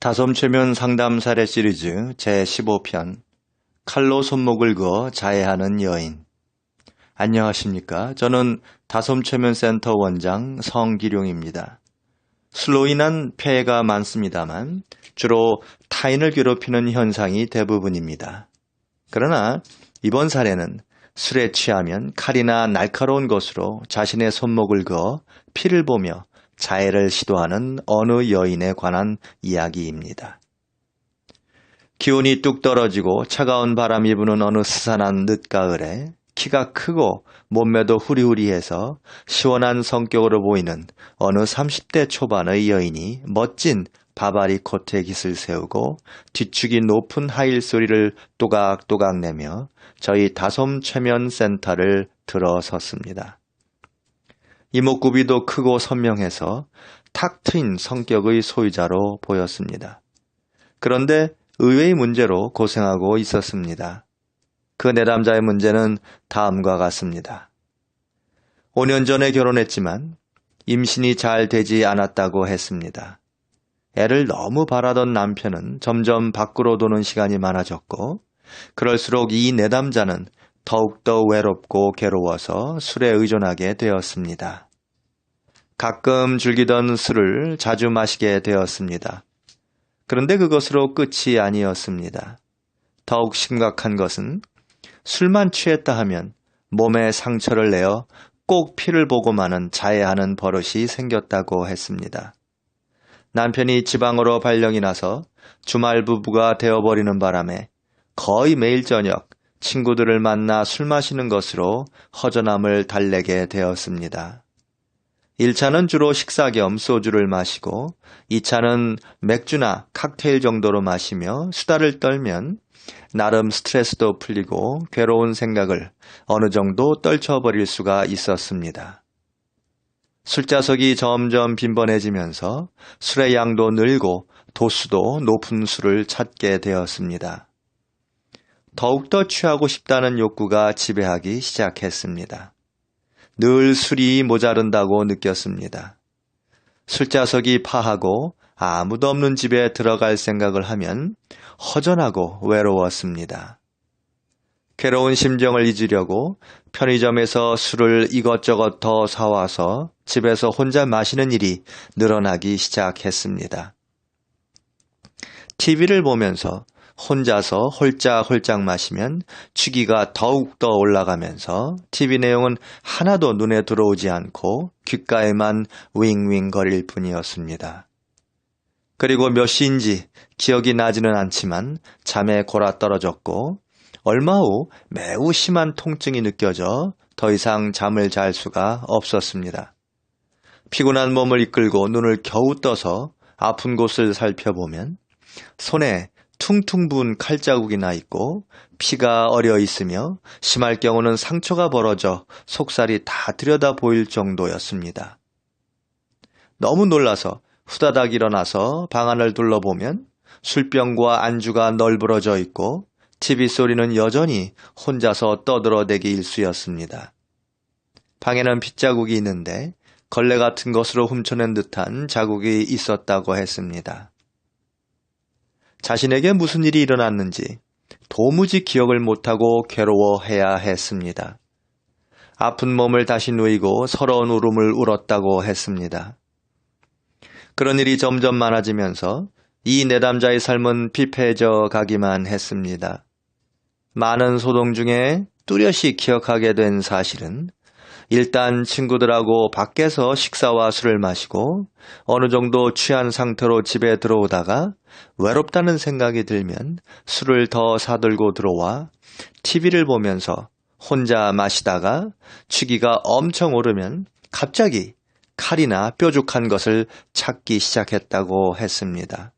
다솜체면 상담 사례 시리즈 제15편 칼로 손목을 그어 자해하는 여인. 안녕하십니까. 저는 다솜체면센터 원장 성기룡입니다. 술로 인한 폐해가 많습니다만 주로 타인을 괴롭히는 현상이 대부분입니다. 그러나 이번 사례는 술에 취하면 칼이나 날카로운 것으로 자신의 손목을 그어 피를 보며 자해를 시도하는 어느 여인에 관한 이야기입니다. 기온이 뚝 떨어지고 차가운 바람이 부는 어느 스산한 늦가을에 키가 크고 몸매도 후리후리해서 시원한 성격으로 보이는 어느 30대 초반의 여인이 멋진 바바리 코트에 깃을 세우고 뒤축이 높은 하일 소리를 또각또각 내며 저희 다솜체면센터를 들어섰습니다. 이목구비도 크고 선명해서 탁 트인 성격의 소유자로 보였습니다. 그런데 의외의 문제로 고생하고 있었습니다. 그 내담자의 문제는 다음과 같습니다. 5년 전에 결혼했지만 임신이 잘 되지 않았다고 했습니다. 애를 너무 바라던 남편은 점점 밖으로 도는 시간이 많아졌고 그럴수록 이 내담자는 더욱더 외롭고 괴로워서 술에 의존하게 되었습니다. 가끔 즐기던 술을 자주 마시게 되었습니다. 그런데 그것으로 끝이 아니었습니다. 더욱 심각한 것은 술만 취했다 하면 몸에 상처를 내어 꼭 피를 보고만은 자해하는 버릇이 생겼다고 했습니다. 남편이 지방으로 발령이 나서 주말 부부가 되어버리는 바람에 거의 매일 저녁 친구들을 만나 술 마시는 것으로 허전함을 달래게 되었습니다. 1차는 주로 식사 겸 소주를 마시고 2차는 맥주나 칵테일 정도로 마시며 수다를 떨면 나름 스트레스도 풀리고 괴로운 생각을 어느 정도 떨쳐버릴 수가 있었습니다. 술자석이 점점 빈번해지면서 술의 양도 늘고 도수도 높은 술을 찾게 되었습니다. 더욱더 취하고 싶다는 욕구가 지배하기 시작했습니다. 늘 술이 모자른다고 느꼈습니다. 술자석이 파하고 아무도 없는 집에 들어갈 생각을 하면 허전하고 외로웠습니다. 괴로운 심정을 잊으려고 편의점에서 술을 이것저것 더 사와서 집에서 혼자 마시는 일이 늘어나기 시작했습니다. TV를 보면서 혼자서 홀짝홀짝 마시면 취기가 더욱더 올라가면서 TV 내용은 하나도 눈에 들어오지 않고 귓가에만 윙윙거릴 뿐이었습니다. 그리고 몇 시인지 기억이 나지는 않지만 잠에 골아떨어졌고 얼마 후 매우 심한 통증이 느껴져 더 이상 잠을 잘 수가 없었습니다. 피곤한 몸을 이끌고 눈을 겨우 떠서 아픈 곳을 살펴보면 손에 퉁퉁 부은 칼자국이 나 있고 피가 어려 있으며 심할 경우는 상처가 벌어져 속살이 다 들여다 보일 정도였습니다. 너무 놀라서 후다닥 일어나서 방 안을 둘러보면 술병과 안주가 널브러져 있고 TV 소리는 여전히 혼자서 떠들어대기 일쑤였습니다. 방에는 핏자국이 있는데 걸레 같은 것으로 훔쳐낸 듯한 자국이 있었다고 했습니다. 자신에게 무슨 일이 일어났는지 도무지 기억을 못하고 괴로워해야 했습니다. 아픈 몸을 다시 누이고 서러운 울음을 울었다고 했습니다. 그런 일이 점점 많아지면서 이 내담자의 삶은 피폐해져 가기만 했습니다. 많은 소동 중에 뚜렷이 기억하게 된 사실은 일단 친구들하고 밖에서 식사와 술을 마시고 어느 정도 취한 상태로 집에 들어오다가 외롭다는 생각이 들면 술을 더 사들고 들어와 TV를 보면서 혼자 마시다가 취기가 엄청 오르면 갑자기 칼이나 뾰족한 것을 찾기 시작했다고 했습니다.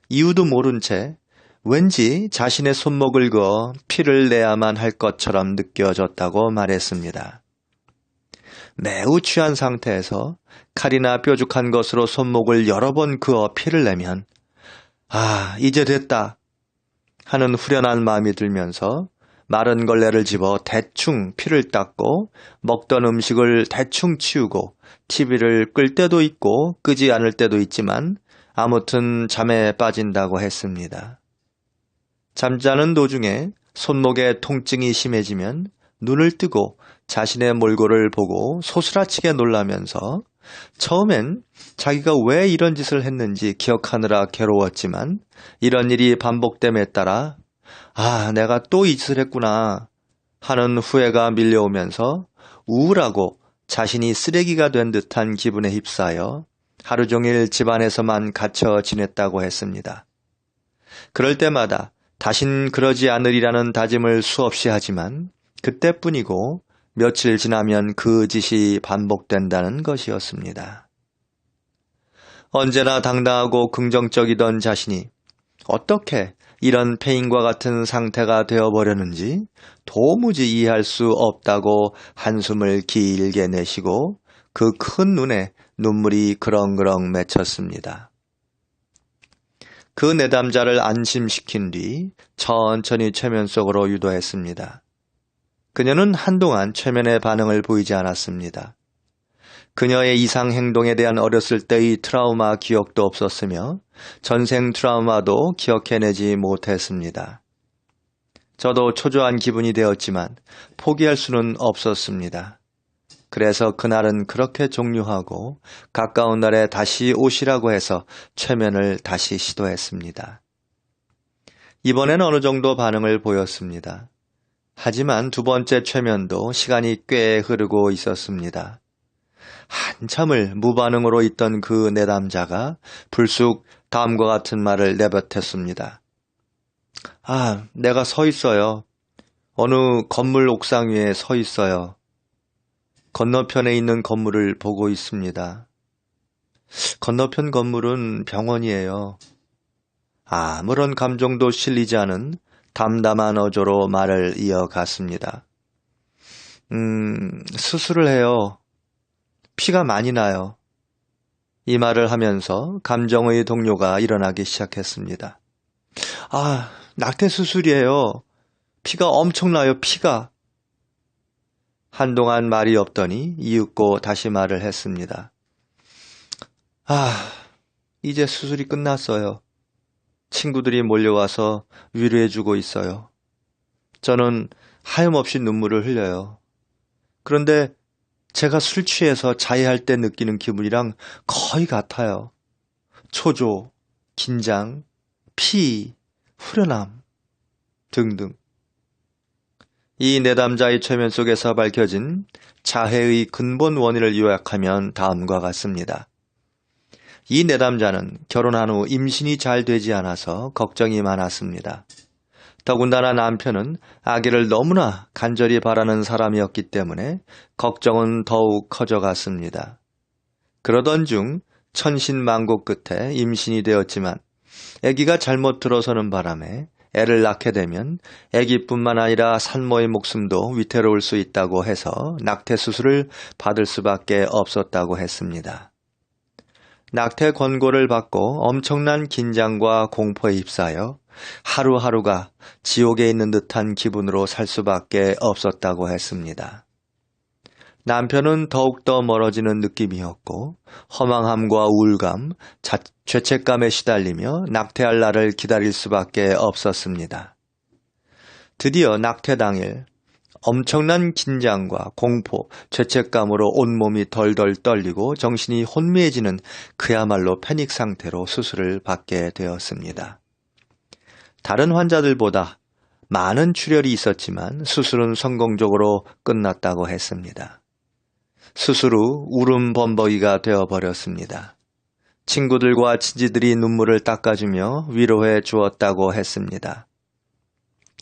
이유도 모른 채 왠지 자신의 손목을 그어 피를 내야만 할 것처럼 느껴졌다고 말했습니다. 매우 취한 상태에서 칼이나 뾰족한 것으로 손목을 여러 번 그어 피를 내면 이제 됐다 하는 후련한 마음이 들면서 마른 걸레를 집어 대충 피를 닦고 먹던 음식을 대충 치우고 TV를 끌 때도 있고 끄지 않을 때도 있지만 아무튼 잠에 빠진다고 했습니다. 잠자는 도중에 손목에 통증이 심해지면 눈을 뜨고 자신의 몰골을 보고 소스라치게 놀라면서 처음엔 자기가 왜 이런 짓을 했는지 기억하느라 괴로웠지만 이런 일이 반복됨에 따라 내가 또 이 짓을 했구나 하는 후회가 밀려오면서 우울하고 자신이 쓰레기가 된 듯한 기분에 휩싸여 하루 종일 집안에서만 갇혀 지냈다고 했습니다. 그럴 때마다 다신 그러지 않으리라는 다짐을 수없이 하지만 그때뿐이고 며칠 지나면 그 짓이 반복된다는 것이었습니다. 언제나 당당하고 긍정적이던 자신이 어떻게 이런 폐인과 같은 상태가 되어버렸는지 도무지 이해할 수 없다고 한숨을 길게 내쉬고 그 큰 눈에 눈물이 그렁그렁 맺혔습니다. 그 내담자를 안심시킨 뒤 천천히 최면 속으로 유도했습니다. 그녀는 한동안 최면의 반응을 보이지 않았습니다. 그녀의 이상 행동에 대한 어렸을 때의 트라우마 기억도 없었으며 전생 트라우마도 기억해내지 못했습니다. 저도 초조한 기분이 되었지만 포기할 수는 없었습니다. 그래서 그날은 그렇게 종료하고 가까운 날에 다시 오시라고 해서 최면을 다시 시도했습니다. 이번엔 어느 정도 반응을 보였습니다. 하지만 두 번째 최면도 시간이 꽤 흐르고 있었습니다. 한참을 무반응으로 있던 그 내담자가 불쑥 다음과 같은 말을 내뱉었습니다. 내가 서 있어요. 어느 건물 옥상 위에 서 있어요. 건너편에 있는 건물을 보고 있습니다. 건너편 건물은 병원이에요. 아무런 감정도 실리지 않은 담담한 어조로 말을 이어갔습니다. 수술을 해요. 피가 많이 나요. 이 말을 하면서 감정의 동요가 일어나기 시작했습니다. 낙태 수술이에요. 피가 엄청나요, 피가. 한동안 말이 없더니 이윽고 다시 말을 했습니다. 이제 수술이 끝났어요. 친구들이 몰려와서 위로해주고 있어요. 저는 하염없이 눈물을 흘려요. 그런데 제가 술 취해서 자해할 때 느끼는 기분이랑 거의 같아요. 초조, 긴장, 피, 후련함 등등. 이 내담자의 최면 속에서 밝혀진 자해의 근본 원인을 요약하면 다음과 같습니다. 이 내담자는 결혼한 후 임신이 잘 되지 않아서 걱정이 많았습니다. 더군다나 남편은 아기를 너무나 간절히 바라는 사람이었기 때문에 걱정은 더욱 커져갔습니다. 그러던 중 천신만고 끝에 임신이 되었지만 아기가 잘못 들어서는 바람에 애를 낳게 되면 아기뿐만 아니라 산모의 목숨도 위태로울 수 있다고 해서 낙태 수술을 받을 수밖에 없었다고 했습니다. 낙태 권고를 받고 엄청난 긴장과 공포에 휩싸여 하루하루가 지옥에 있는 듯한 기분으로 살 수밖에 없었다고 했습니다. 남편은 더욱더 멀어지는 느낌이었고 허망함과 우울감, 죄책감에 시달리며 낙태할 날을 기다릴 수밖에 없었습니다. 드디어 낙태 당일 엄청난 긴장과 공포, 죄책감으로 온몸이 덜덜 떨리고 정신이 혼미해지는 그야말로 패닉 상태로 수술을 받게 되었습니다. 다른 환자들보다 많은 출혈이 있었지만 수술은 성공적으로 끝났다고 했습니다. 수술 후 울음범벅이가 되어버렸습니다. 친구들과 친지들이 눈물을 닦아주며 위로해 주었다고 했습니다.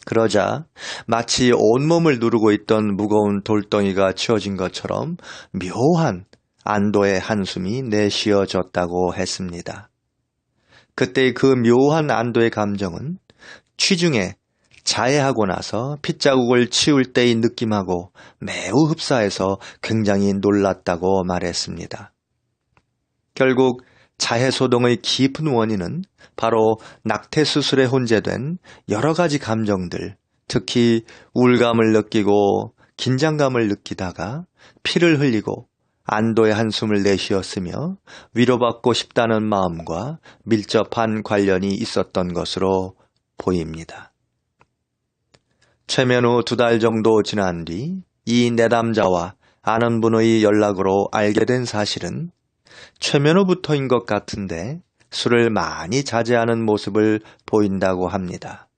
그러자 마치 온몸을 누르고 있던 무거운 돌덩이가 치워진 것처럼 묘한 안도의 한숨이 내쉬어졌다고 했습니다. 그때의 그 묘한 안도의 감정은 취중에 자해하고 나서 핏자국을 치울 때의 느낌하고 매우 흡사해서 굉장히 놀랐다고 말했습니다. 결국 자해소동의 깊은 원인은 바로 낙태 수술에 혼재된 여러 가지 감정들, 특히 우울감을 느끼고 긴장감을 느끼다가 피를 흘리고 안도의 한숨을 내쉬었으며 위로받고 싶다는 마음과 밀접한 관련이 있었던 것으로 보입니다. 최면 후 2달 정도 지난 뒤 이 내담자와 아는 분의 연락으로 알게 된 사실은 최면 후부터인 것 같은데 술을 많이 자제하는 모습을 보인다고 합니다.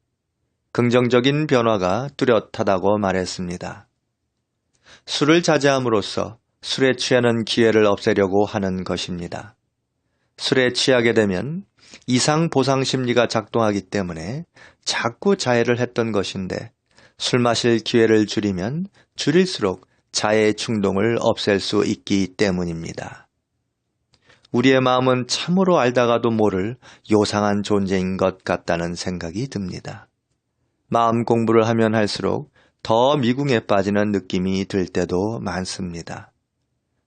긍정적인 변화가 뚜렷하다고 말했습니다. 술을 자제함으로써 술에 취하는 기회를 없애려고 하는 것입니다. 술에 취하게 되면 이상 보상 심리가 작동하기 때문에 자꾸 자해를 했던 것인데 술 마실 기회를 줄이면 줄일수록 자해 충동을 없앨 수 있기 때문입니다. 우리의 마음은 참으로 알다가도 모를 요상한 존재인 것 같다는 생각이 듭니다. 마음 공부를 하면 할수록 더 미궁에 빠지는 느낌이 들 때도 많습니다.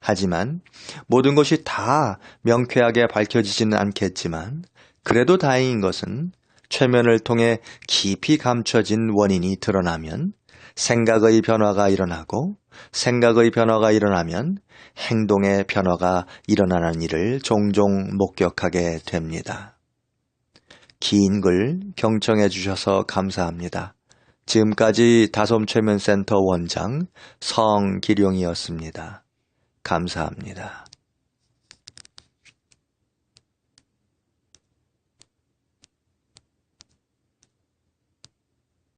하지만 모든 것이 다 명쾌하게 밝혀지지는 않겠지만 그래도 다행인 것은 최면을 통해 깊이 감춰진 원인이 드러나면 생각의 변화가 일어나고 생각의 변화가 일어나면 행동의 변화가 일어나는 일을 종종 목격하게 됩니다. 긴 글 경청해 주셔서 감사합니다. 지금까지 다솜최면센터 원장 성기룡이었습니다. 감사합니다.